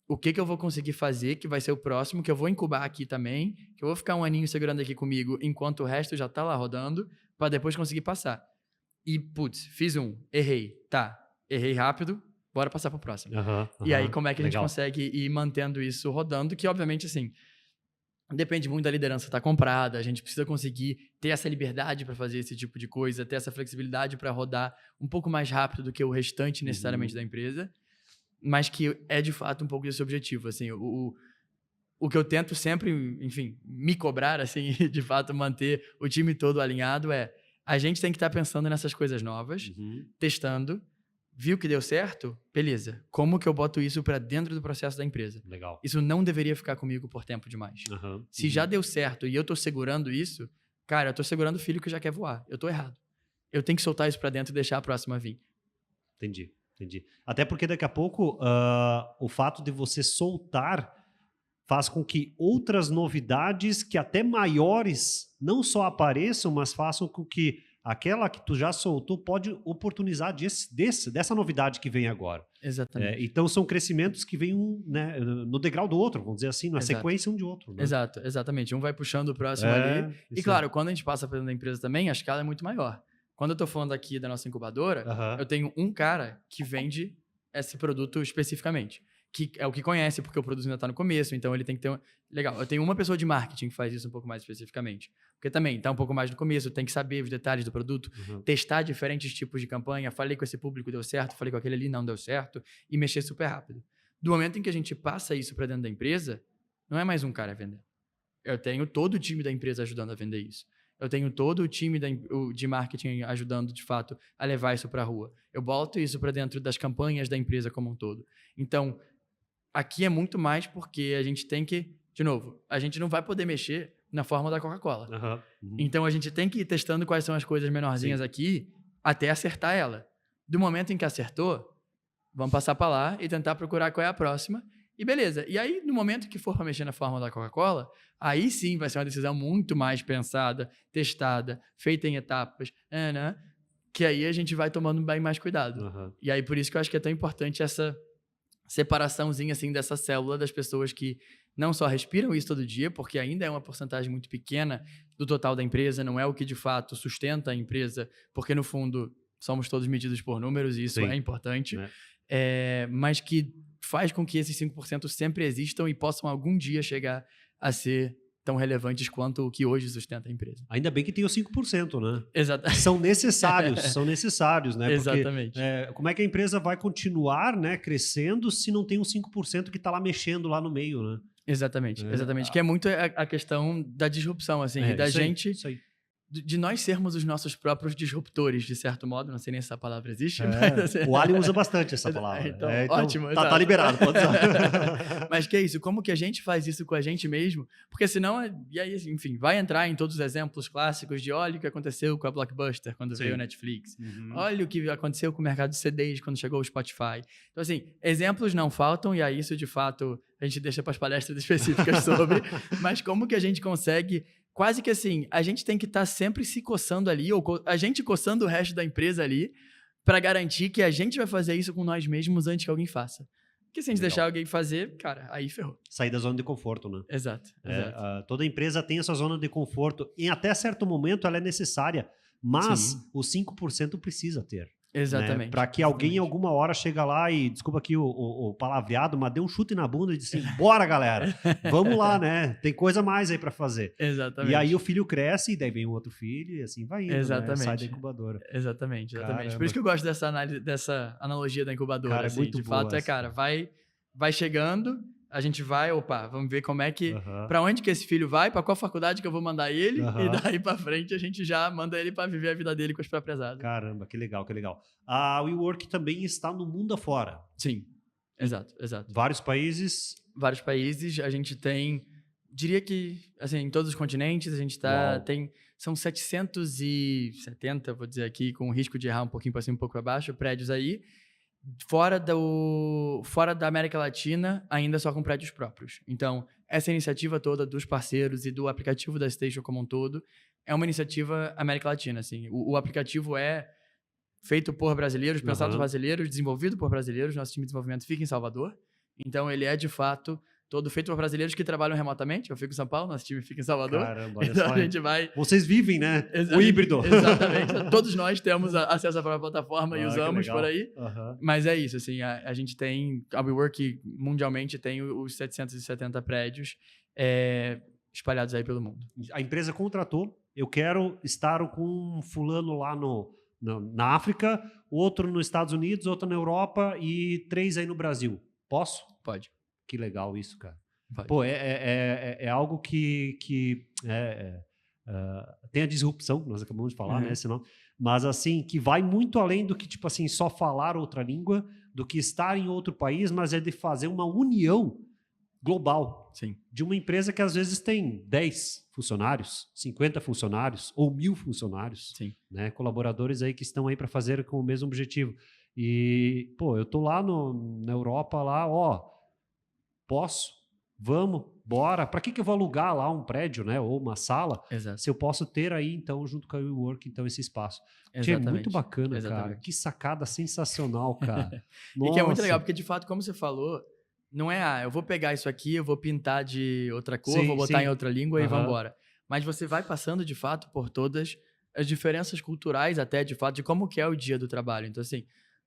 O que eu vou conseguir fazer, que vai ser o próximo, que eu vou incubar aqui também, que eu vou ficar um aninho segurando aqui comigo, enquanto o resto já está lá rodando, para depois conseguir passar. E, fiz errei. Errei rápido, bora passar para o próximo. E aí, como é que a gente consegue ir mantendo isso rodando, que obviamente, assim, depende muito da liderança estar comprada, a gente precisa conseguir ter essa liberdade para fazer esse tipo de coisa, ter essa flexibilidade para rodar um pouco mais rápido do que o restante necessariamente da empresa, mas que é de fato um pouco desse objetivo, assim, o que eu tento sempre, enfim, me cobrar, assim, de fato manter o time todo alinhado a gente tem que estar pensando nessas coisas novas, testando, viu que deu certo? Beleza. Como que eu boto isso para dentro do processo da empresa? Legal. Isso não deveria ficar comigo por tempo demais. Se já deu certo e eu tô segurando isso, cara, eu tô segurando o filho que já quer voar. Eu tô errado. Eu tenho que soltar isso para dentro e deixar a próxima vir. Entendi. Até porque daqui a pouco o fato de você soltar faz com que outras novidades que até maiores não só apareçam, mas façam com que aquela que tu já soltou pode oportunizar dessa novidade que vem agora. Exatamente. Então, são crescimentos que vêm no degrau do outro, vamos dizer assim, na sequência um de outro. Né? Exatamente. Um vai puxando o próximo ali. E claro, quando a gente passa pela empresa também, a escala é muito maior. Quando eu estou falando aqui da nossa incubadora, eu tenho um cara que vende esse produto especificamente. Que é o que conhece, porque o produto ainda está no começo, então ele tem que ter... Legal, eu tenho uma pessoa de marketing que faz isso um pouco mais especificamente. Porque também está um pouco mais no começo, tem que saber os detalhes do produto, testar diferentes tipos de campanha, falei com esse público, deu certo, falei com aquele ali, não deu certo, e mexer super rápido. Do momento em que a gente passa isso para dentro da empresa, não é mais um cara vendendo. Eu tenho todo o time da empresa ajudando a vender isso. Eu tenho todo o time de marketing ajudando, de fato, a levar isso para a rua. Eu boto isso para dentro das campanhas da empresa como um todo. Então, aqui é muito mais porque a gente tem que, de novo, a gente não vai poder mexer na fórmula da Coca-Cola. Então, a gente tem que ir testando quais são as coisas menorzinhas aqui até acertar ela. Do momento em que acertou, vamos passar para lá e tentar procurar qual é a próxima. e beleza. E aí, no momento que for para mexer na fórmula da Coca-Cola, aí sim vai ser uma decisão muito mais pensada, testada, feita em etapas, né? Que aí a gente vai tomando bem mais cuidado. Uhum. E aí, por isso que eu acho que é tão importante essa separaçãozinha, assim, dessa célula das pessoas que não só respiram isso todo dia, porque ainda é uma porcentagem muito pequena do total da empresa, não é o que de fato sustenta a empresa, porque no fundo somos todos medidos por números e isso Sim. é importante, Né? Mas que faz com que esses 5% sempre existam e possam algum dia chegar a ser tão relevantes quanto o que hoje sustenta a empresa. Ainda bem que tem os 5%, né? Exatamente. São necessários, né? Exatamente. Porque como é que a empresa vai continuar, né, crescendo se não tem os 5% que está lá mexendo lá no meio, né? Exatamente. Que é muito a questão da disrupção, assim, e da gente... Isso aí. De nós sermos os nossos próprios disruptores, de certo modo. Não sei nem se essa palavra existe, mas... Assim, o Ali usa bastante essa palavra. Então, ótimo. Tá liberado, pode usar. Mas que é isso? Como que a gente faz isso com a gente mesmo? Porque senão, e aí, enfim, vai entrar em todos os exemplos clássicos de olha o que aconteceu com a Blockbuster quando veio a Netflix. Uhum. Olha o que aconteceu com o mercado de CDs quando chegou o Spotify. Então, assim, exemplos não faltam, e aí isso, de fato, a gente deixa para as palestras específicas sobre. Mas como que a gente consegue... Quase que assim, a gente tem que estar sempre se coçando ali, ou a gente coçando o resto da empresa ali, para garantir que a gente vai fazer isso com nós mesmos antes que alguém faça. Porque se a gente deixar alguém fazer, cara, aí ferrou. Sair da zona de conforto, né? Exato. Toda empresa tem essa zona de conforto, e até certo momento ela é necessária, mas os 5% precisa ter. Exatamente. Né? Para que alguém em alguma hora chega lá e, desculpa aqui o palavreado, mas dê um chute na bunda e disse assim, bora galera, vamos lá, né? Tem coisa mais aí para fazer. Exatamente. E aí o filho cresce e daí vem o outro filho e assim vai indo, exatamente. Né? Sai da incubadora. Exatamente. Caramba. Por isso que eu gosto dessa analogia da incubadora. Cara, assim, muito de boa fato, essa. cara, vai chegando, a gente vai, vamos ver como é que... Pra onde que esse filho vai, pra qual faculdade que eu vou mandar ele, e daí pra frente a gente já manda ele pra viver a vida dele com as próprias asas. Caramba, que legal, que legal. A WeWork também está no mundo afora. Sim, exato. Vários países. Vários países, a gente tem, diria que, assim, em todos os continentes, a gente são 770, vou dizer aqui, com o risco de errar um pouquinho para cima, um pouco para baixo, prédios aí. Fora da América Latina, ainda só com prédios próprios. Então, essa iniciativa toda dos parceiros e do aplicativo da Station como um todo é uma iniciativa América Latina. Assim. O aplicativo é feito por brasileiros, pensado por brasileiros, desenvolvido por brasileiros. Nosso time de desenvolvimento fica em Salvador. Então, ele é, de fato, todo feito por brasileiros que trabalham remotamente. Eu fico em São Paulo, nosso time fica em Salvador. Caramba, olha então, só. a gente vai... Vocês vivem, né? O híbrido. Exatamente. Todos nós temos acesso à própria plataforma e usamos por aí. Mas é isso, assim, a gente tem... A WeWork, mundialmente, tem os 770 prédios espalhados aí pelo mundo. A empresa contratou, eu quero estar com um fulano lá na África, outro nos Estados Unidos, outro na Europa e 3 aí no Brasil. Posso? Pode. Que legal isso, cara. Pode. Pô, é algo que tem a disrupção, nós acabamos de falar, né? Senão, mas assim, que vai muito além do que, tipo assim, só falar outra língua, do que estar em outro país, mas é de fazer uma união global. Sim. De uma empresa que às vezes tem 10 funcionários, 50 funcionários ou 1000 funcionários. Sim. Né? Colaboradores aí que estão aí para fazer com o mesmo objetivo. E, pô, eu tô lá na Europa, lá, posso? Vamos? Bora? Para que eu vou alugar lá um prédio, né? Ou uma sala? Exato. Se eu posso ter aí, então, junto com a WeWork, então, esse espaço. Exatamente. É muito bacana, Exatamente. cara. Que sacada sensacional, cara. E que é muito legal, porque, de fato, como você falou, não é, eu vou pegar isso aqui, eu vou pintar de outra cor, vou botar em outra língua e vamos embora. Mas você vai passando, de fato, por todas as diferenças culturais até, de fato, de como que é o dia do trabalho. Então, assim,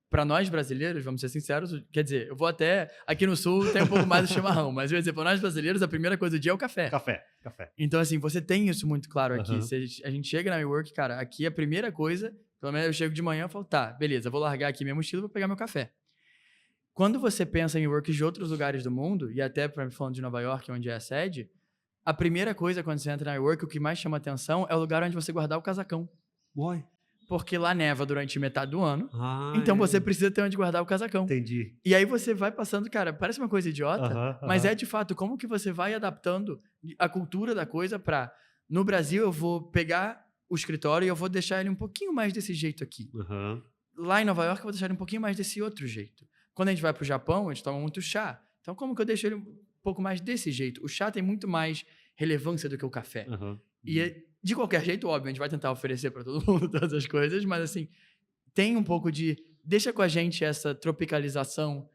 para nós brasileiros, vamos ser sinceros, quer dizer, eu vou até... Aqui no Sul tem um pouco mais do chimarrão, mas eu ia dizer, para nós brasileiros, a primeira coisa do dia é o café. Café. Então, assim, você tem isso muito claro aqui. Se a gente chega na WeWork, cara, aqui a primeira coisa, pelo menos eu chego de manhã e falo, tá, beleza, vou largar aqui minha mochila e vou pegar meu café. Quando você pensa em WeWork de outros lugares do mundo, e até falando de Nova York, onde é a sede, a primeira coisa quando você entra na WeWork, o que mais chama atenção é o lugar onde você guardar o casacão. Uai. Porque lá neva durante metade do ano, então você precisa ter onde guardar o casacão. Entendi. E aí você vai passando, cara, parece uma coisa idiota, mas é de fato como que você vai adaptando a cultura da coisa para... No Brasil eu vou pegar o escritório e eu vou deixar ele um pouquinho mais desse jeito aqui. Lá em Nova York eu vou deixar ele um pouquinho mais desse outro jeito. Quando a gente vai pro Japão, a gente toma muito chá. Então, como que eu deixo ele um pouco mais desse jeito? O chá tem muito mais relevância do que o café. E, de qualquer jeito, óbvio, a gente vai tentar oferecer para todo mundo todas as coisas, mas, assim, tem um pouco de... Deixa com a gente essa tropicalização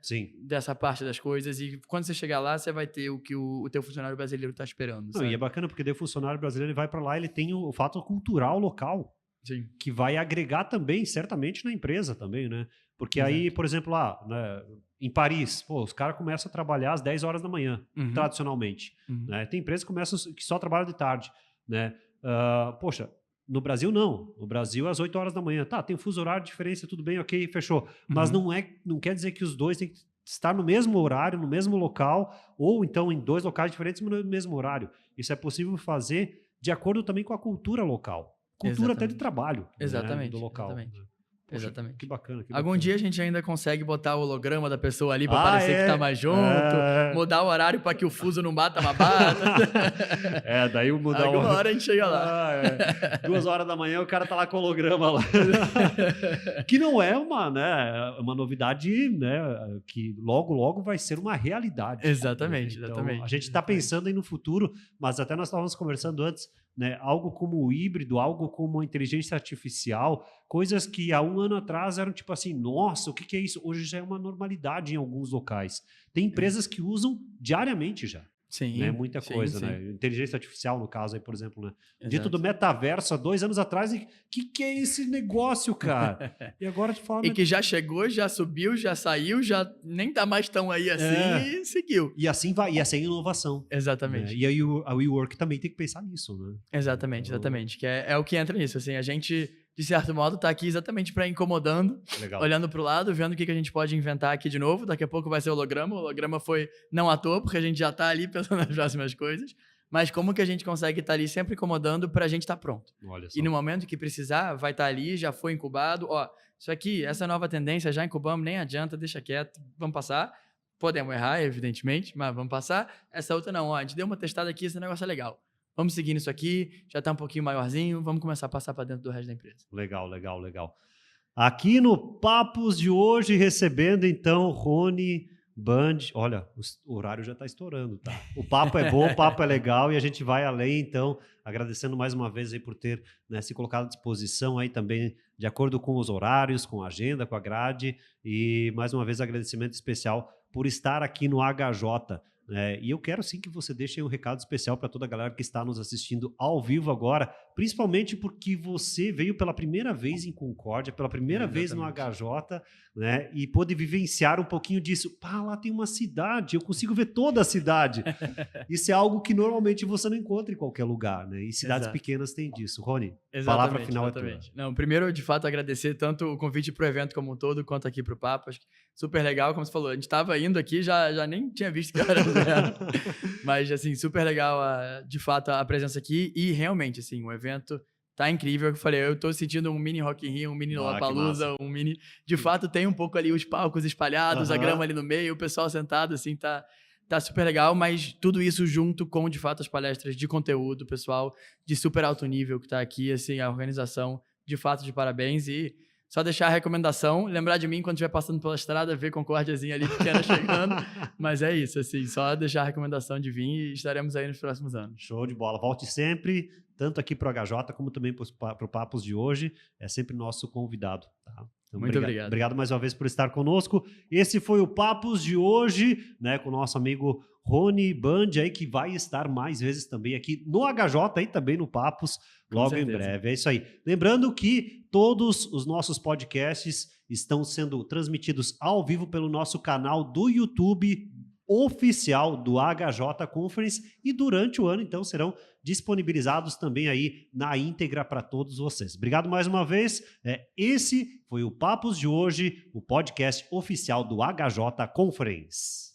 dessa parte das coisas e quando você chegar lá, você vai ter o que o teu funcionário brasileiro está esperando. Não, e é bacana porque daí o funcionário brasileiro ele vai para lá, ele tem o fato cultural local. Sim. Que vai agregar também, certamente, na empresa também, né? Porque aí, por exemplo, lá, né, em Paris, pô, os caras começam a trabalhar às 10 horas da manhã, tradicionalmente. Né? Tem empresas que só trabalham de tarde, né? Poxa, no Brasil não. No Brasil, às 8 horas da manhã. Tá, tem um fuso horário de diferença, tudo bem, ok, fechou. Mas não quer dizer que os dois têm que estar no mesmo horário, no mesmo local, ou então em 2 locais diferentes no mesmo horário. Isso é possível fazer de acordo também com a cultura local. Cultura até de trabalho. Exatamente. Né, do local. Exatamente. Poxa, exatamente. Que bacana. Algum dia a gente ainda consegue botar o holograma da pessoa ali para parecer que tá mais junto, mudar o horário para que o fuso não bata uma bata. Daí mudar Alguma hora a gente chega lá. 2 horas da manhã o cara tá lá com o holograma lá. Que não é uma novidade, né, que logo vai ser uma realidade. Exatamente, né? exatamente. Então, a gente está pensando aí no futuro, mas até nós estávamos conversando antes, né, algo como o híbrido, algo como a inteligência artificial, coisas que há um ano atrás eram tipo assim, nossa, o que é isso? Hoje já é uma normalidade em alguns locais. Tem empresas que usam diariamente já. Sim, né? Muita coisa, sim. né? Inteligência artificial, no caso aí, por exemplo, né? Dito do metaverso há 2 anos atrás, e que é esse negócio, cara? E agora te falo... E que já chegou, já subiu, já saiu, já nem tá mais tão aí assim e seguiu. E assim vai, e assim é inovação. Exatamente. Né? E aí a WeWork também tem que pensar nisso, né? Exatamente, exatamente. Que é o que entra nisso, assim, a gente... De certo modo, tá aqui exatamente para incomodando, olhando para o lado, vendo o que a gente pode inventar aqui de novo. Daqui a pouco vai ser o holograma. O holograma foi não à toa, porque a gente já tá ali pensando nas próximas coisas. Mas como que a gente consegue estar ali sempre incomodando para a gente estar pronto? Olha só. E no momento que precisar, vai estar ali, já foi incubado. Ó, isso aqui, essa nova tendência, já incubamos, nem adianta, deixa quieto, vamos passar. Podemos errar, evidentemente, mas vamos passar. Essa outra não, ó, a gente deu uma testada aqui, esse negócio é legal. Vamos seguir nisso aqui, já está um pouquinho maiorzinho, vamos começar a passar para dentro do resto da empresa. Legal. Aqui no Papos de hoje, recebendo então Rony Band. Olha, o horário já está estourando, tá? O papo é bom, o papo é legal e a gente vai além, então, agradecendo mais uma vez aí por ter, né, se colocado à disposição aí também, de acordo com os horários, com a agenda, com a grade, e mais uma vez agradecimento especial por estar aqui no HJ. E eu quero sim que você deixe um recado especial para toda a galera que está nos assistindo ao vivo agora, principalmente porque você veio pela primeira vez em Concórdia, pela primeira vez no HJ, né, e pôde vivenciar um pouquinho disso. Pá, lá tem uma cidade, eu consigo ver toda a cidade. Isso é algo que normalmente você não encontra em qualquer lugar, né? E cidades pequenas têm disso. Rony, palavra final é tua. Não, primeiro, de fato, agradecer tanto o convite para o evento como um todo, quanto aqui para o Papo. Acho que super legal, como você falou, a gente estava indo aqui, já nem tinha visto que era. Mas, assim, super legal, de fato, a presença aqui. E, realmente, assim, o evento tá incrível. Eu falei, eu tô sentindo um mini Rock in Rio, um mini Lollapalooza, um mini... De fato, tem um pouco ali os palcos espalhados, a grama ali no meio, o pessoal sentado, assim, tá super legal. Mas tudo isso junto com, de fato, as palestras de conteúdo, o pessoal de super alto nível que tá aqui, assim, a organização, de fato, de parabéns. E só deixar a recomendação, lembrar de mim quando estiver passando pela estrada, ver Concórdiazinha ali pequena chegando. Mas é isso, assim, só deixar a recomendação de vir e estaremos aí nos próximos anos. Show de bola. Volte sempre, tanto aqui para o HJ como também para o Papos de hoje. É sempre nosso convidado. Tá? Então, muito obrigado. Obrigado mais uma vez por estar conosco. Esse foi o Papos de hoje, né, com o nosso amigo Rony Band, aí, que vai estar mais vezes também aqui no HJ e também no Papos, logo em breve. É isso aí. Lembrando que todos os nossos podcasts estão sendo transmitidos ao vivo pelo nosso canal do YouTube oficial do HJ Conference e durante o ano, então, serão disponibilizados também aí na íntegra para todos vocês. Obrigado mais uma vez. Esse foi o Papos de hoje, o podcast oficial do HJ Conference.